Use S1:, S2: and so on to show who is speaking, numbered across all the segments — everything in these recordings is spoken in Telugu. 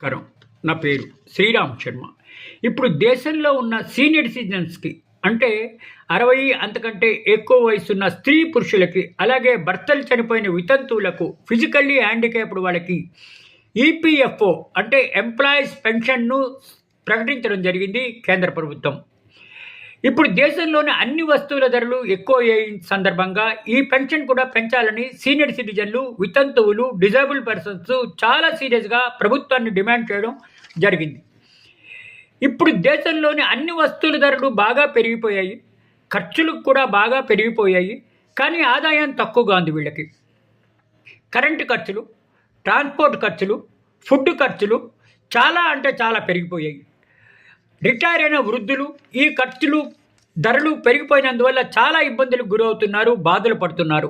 S1: నమస్కారం. నా పేరు శ్రీరామ్ శర్మ. ఇప్పుడు దేశంలో ఉన్న సీనియర్ సిటిజన్స్కి అంటే 60 అంతకంటే ఎక్కువ వయసున్న స్త్రీ పురుషులకి, అలాగే భర్తలు చనిపోయిన వితంతువులకు, ఫిజికల్లీ హ్యాండిక్యాప్డ్ వాళ్ళకి ఈపీఎఫ్ఓ అంటే ఎంప్లాయీస్ పెన్షన్ను ప్రకటించడం జరిగింది కేంద్ర ప్రభుత్వం. ఇప్పుడు దేశంలోని అన్ని వస్తువుల ధరలు ఎక్కువ అయిన సందర్భంగా ఈ పెన్షన్ కూడా పెంచాలని సీనియర్ సిటిజన్లు, వితంతువులు, డిజేబుల్ పర్సన్స్ చాలా సీరియస్గా ప్రభుత్వాన్ని డిమాండ్ చేయడం జరిగింది. ఇప్పుడు దేశంలోని అన్ని వస్తువుల ధరలు బాగా పెరిగిపోయాయి, ఖర్చులు కూడా బాగా పెరిగిపోయాయి. కానీ ఆదాయం తక్కువగా ఉంది వీళ్ళకి. కరెంటు ఖర్చులు, ట్రాన్స్పోర్ట్ ఖర్చులు, ఫుడ్ ఖర్చులు చాలా అంటే చాలా పెరిగిపోయాయి. రిటైర్ అయిన వృద్ధులు ఈ ఖర్చులు ధరలు పెరిగిపోయినందువల్ల చాలా ఇబ్బందులకు గురవుతున్నారు, బాధలు పడుతున్నారు.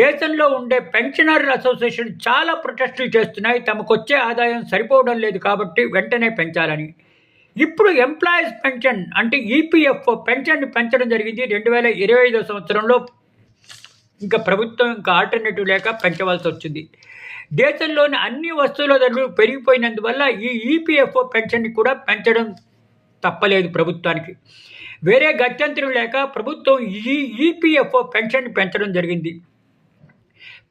S1: దేశంలో ఉండే పెన్షనర్ల అసోసియేషన్ చాలా ప్రొటెస్టులు చేస్తున్నాయి. తమకు వచ్చే ఆదాయం సరిపోవడం లేదు కాబట్టి వెంటనే పెంచాలని. ఇప్పుడు ఎంప్లాయీస్ పెన్షన్ అంటే ఈపీఎఫ్ఓ పెన్షన్ని పెంచడం జరిగింది 2025 సంవత్సరంలో. ఇంకా ప్రభుత్వం ఆల్టర్నేటివ్ లేక పెంచవలసి వచ్చింది. దేశంలోని అన్ని వస్తువుల ధరలు పెరిగిపోయినందువల్ల ఈ ఈపీఎఫ్ఓ పెన్షన్ని కూడా పెంచడం తప్పలేదు ప్రభుత్వానికి. వేరే గత్యంతరం లేక ప్రభుత్వం ఈ ఈపీఎఫ్ఓ పెన్షన్ పెంచడం జరిగింది.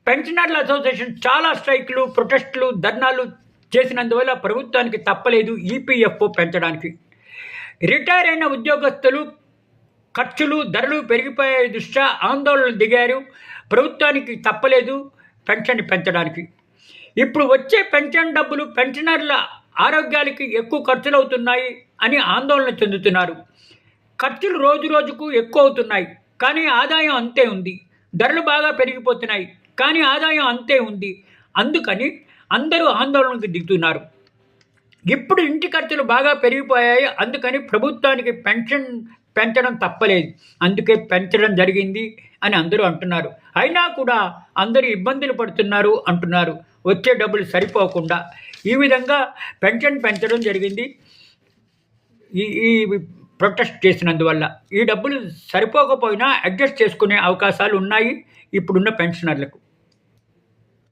S1: పెన్షనర్ల అసోసియేషన్ చాలా స్ట్రైక్లు, ప్రొటెస్టులు, ధర్నాలు చేసినందువల్ల ప్రభుత్వానికి తప్పలేదు ఈపీఎఫ్ఓ పెంచడానికి. రిటైర్ అయిన ఉద్యోగస్తులు ఖర్చులు ధరలు పెరిగిపోయే దృష్ట్యా ఆందోళనలు దిగారు. ప్రభుత్వానికి తప్పలేదు పెన్షన్ పెంచడానికి. ఇప్పుడు వచ్చే పెన్షన్ డబ్బులు పెన్షనర్ల ఆరోగ్యాలకి ఎక్కువ ఖర్చులు అవుతున్నాయి అని ఆందోళన చెందుతున్నారు. ఖర్చులు రోజు రోజుకు ఎక్కువ అవుతున్నాయి, కానీ ఆదాయం అంతే ఉంది. ధరలు బాగా పెరిగిపోతున్నాయి, కానీ ఆదాయం అంతే ఉంది. అందుకని అందరూ ఆందోళనకు దిగుతున్నారు. ఇప్పుడు ఇంటి ఖర్చులు బాగా పెరిగిపోయాయి, అందుకని ప్రభుత్వానికి పెన్షన్ పెంచడం తప్పలేదు, అందుకే పెంచడం జరిగింది అని అందరూ అంటున్నారు. అయినా కూడా అందరూ ఇబ్బందులు పడుతున్నారు అంటున్నారు, వచ్చే డబ్బులు సరిపోకుండా. ఈ విధంగా పెన్షన్ పెంచడం జరిగింది ఈ ప్రొటెస్ట్ చేసినందువల్ల. ఈ డబ్బులు సరిపోకపోయినా అడ్జస్ట్ చేసుకునే అవకాశాలు ఉన్నాయి ఇప్పుడున్న పెన్షనర్లకు.